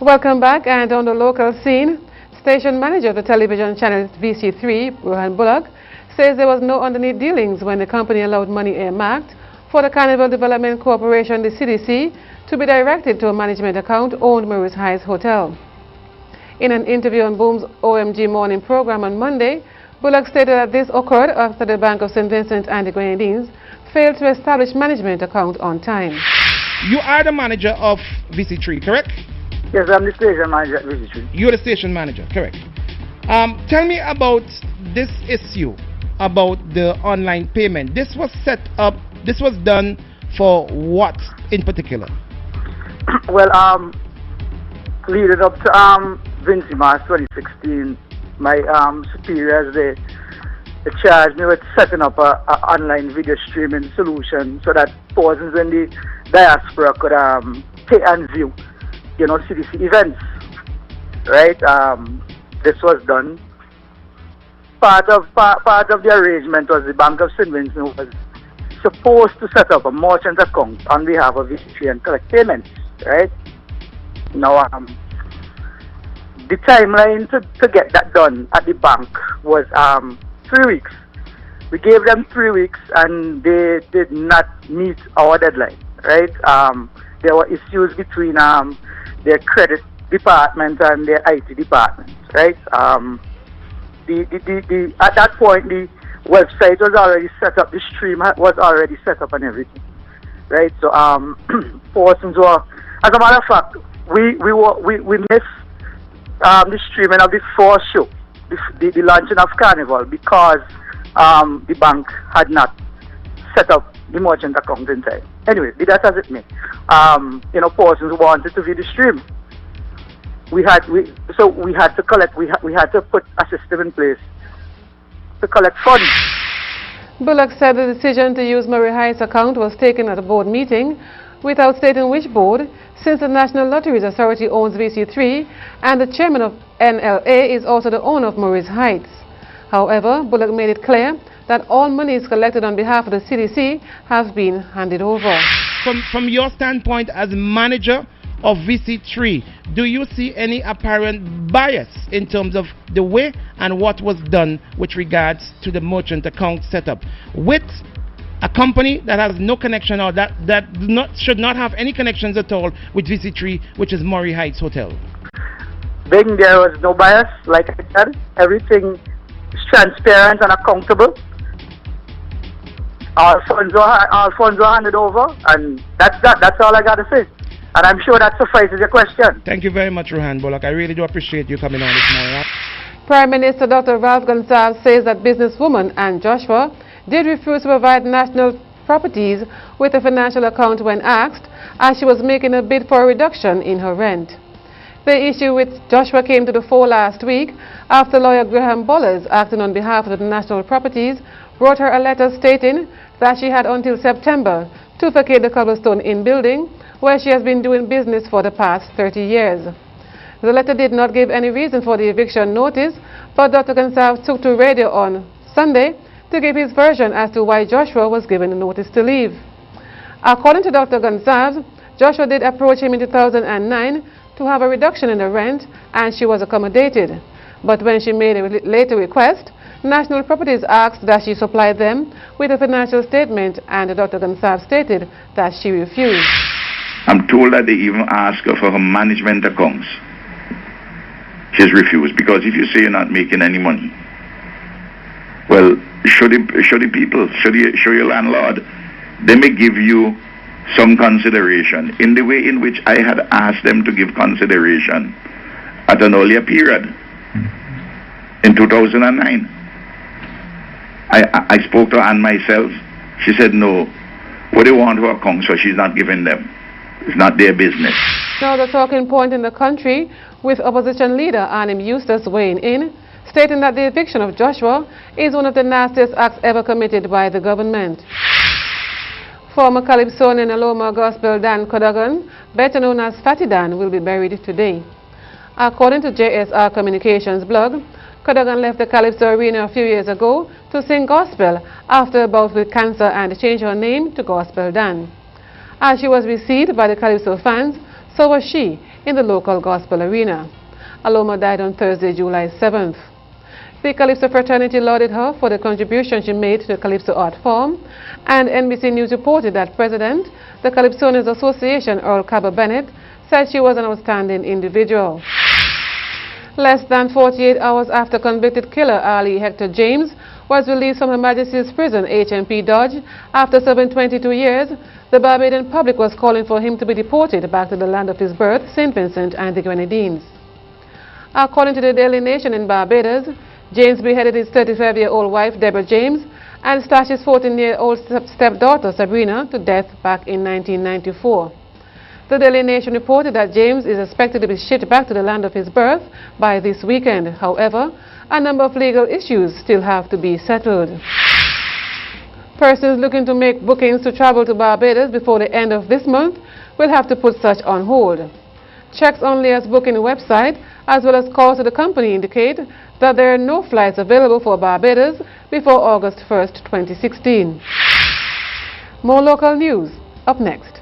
Welcome back, and on the local scene, station manager of the television channel VC3, Rohan Bullock, says there was no underneath dealings when the company allowed money earmarked for the Carnival Development Corporation, the CDC, to be directed to a management account owned Maurice Heights Hotel. In an interview on Boom's OMG Morning program on Monday, Bullock stated that this occurred after the Bank of St. Vincent and the Grenadines failed to establish management account on time. You are the manager of VC3, correct? Yes, I'm the station manager at VC3. You're the station manager, correct. Tell me about this issue about the online payment. This was set up, this was done for what in particular? Well, leading up to Vinci Mars 2016, my superiors, they charged me with setting up a online video streaming solution so that persons in the diaspora could pay and view, CDC events, right? This was done. Part of the arrangement was the Bank of St. Vincent was supposed to set up a merchant account on behalf of VC3 and collect payments, right? Now, the timeline to get that done at the bank was 3 weeks. We gave them 3 weeks and they did not meet our deadline, right? There were issues between their credit department and their IT department, right? At that point, the website was already set up, the stream was already set up and everything, right? So, persons were, as a matter of fact, we missed the streaming of the first show, the launching of Carnival, because the bank had not set up the merchant account in time. Anyway, be that as it may, persons wanted to view the stream. We had to collect. We had to put a system in place to collect funds. Bullock said the decision to use Maurice Heights' account was taken at a board meeting without stating which board, since the National Lotteries Authority owns VC3 and the chairman of NLA is also the owner of Maurice Heights. However, Bullock made it clear that all monies collected on behalf of the CDC have been handed over. From your standpoint as manager of VC3, do you see any apparent bias in terms of the way and what was done with regards to the merchant account setup with a company that has no connection or that should not have any connections at all with VC3, which is Maurice Heights Hotel? There was no bias, like I said. Everything is transparent and accountable. All funds were handed over, and that's all I got to say. And I'm sure that suffices your question. Thank you very much, Rohan Bullock. I really do appreciate you coming on this morning. Prime Minister Dr. Ralph Gonsalves says that businesswoman Anne Joshua did refuse to provide national properties with a financial account when asked, as she was making a bid for a reduction in her rent. The issue with Joshua came to the fore last week after lawyer Graham Bollers, acting on behalf of the national properties, wrote her a letter stating that she had until September to vacate the Cobblestone Inn building, where she has been doing business for the past 30 years. The letter did not give any reason for the eviction notice, but Dr. Gonsalves took to radio on Sunday to give his version as to why Joshua was given a notice to leave. According to Dr. Gonsalves, Joshua did approach him in 2009 to have a reduction in the rent, and she was accommodated. But when she made a later request, National Properties asked that she supply them with a financial statement, and Dr. Gonsalves stated that she refused. I'm told that they even asked her for her management accounts. She's refused, because if you say you're not making any money, well, show your landlord, they may give you some consideration in the way in which I had asked them to give consideration at an earlier period in 2009. I spoke to Anne myself. She said no. What they want her accounts for, she's not giving them. It's not their business. Now the talking point in the country, with opposition leader Arnim Eustace weighing in, stating that the eviction of Joshua is one of the nastiest acts ever committed by the government. Former Calypsonian Aloma Gospel Dan Kodagan, better known as Fatty Dan, will be buried today. According to JSR Communications blog, Kodagan left the Calypso arena a few years ago to sing gospel after a bout with cancer and changed her name to Gospel Dan. As she was received by the Calypso fans, so was she, in the local gospel arena. Aloma died on Thursday, July 7th. The Calypso fraternity lauded her for the contribution she made to the Calypso art form, and NBC News reported that President, the Calypsonians Association, Earl Cabba Bennett, said she was an outstanding individual. Less than 48 hours after convicted killer Ali Hector James was released from Her Majesty's Prison, HMP Dodge, after serving 22 years, the Barbadian public was calling for him to be deported back to the land of his birth, St. Vincent and the Grenadines. According to the Daily Nation in Barbados, James beheaded his 35-year-old wife, Deborah James, and slashed his 14-year-old stepdaughter, Sabrina, to death back in 1994. The Daily Nation reported that James is expected to be shipped back to the land of his birth by this weekend. However, a number of legal issues still have to be settled. Persons looking to make bookings to travel to Barbados before the end of this month will have to put such on hold. Checks on Leah's booking website as well as calls to the company indicate that there are no flights available for Barbados before August 1st, 2016. More local news up next.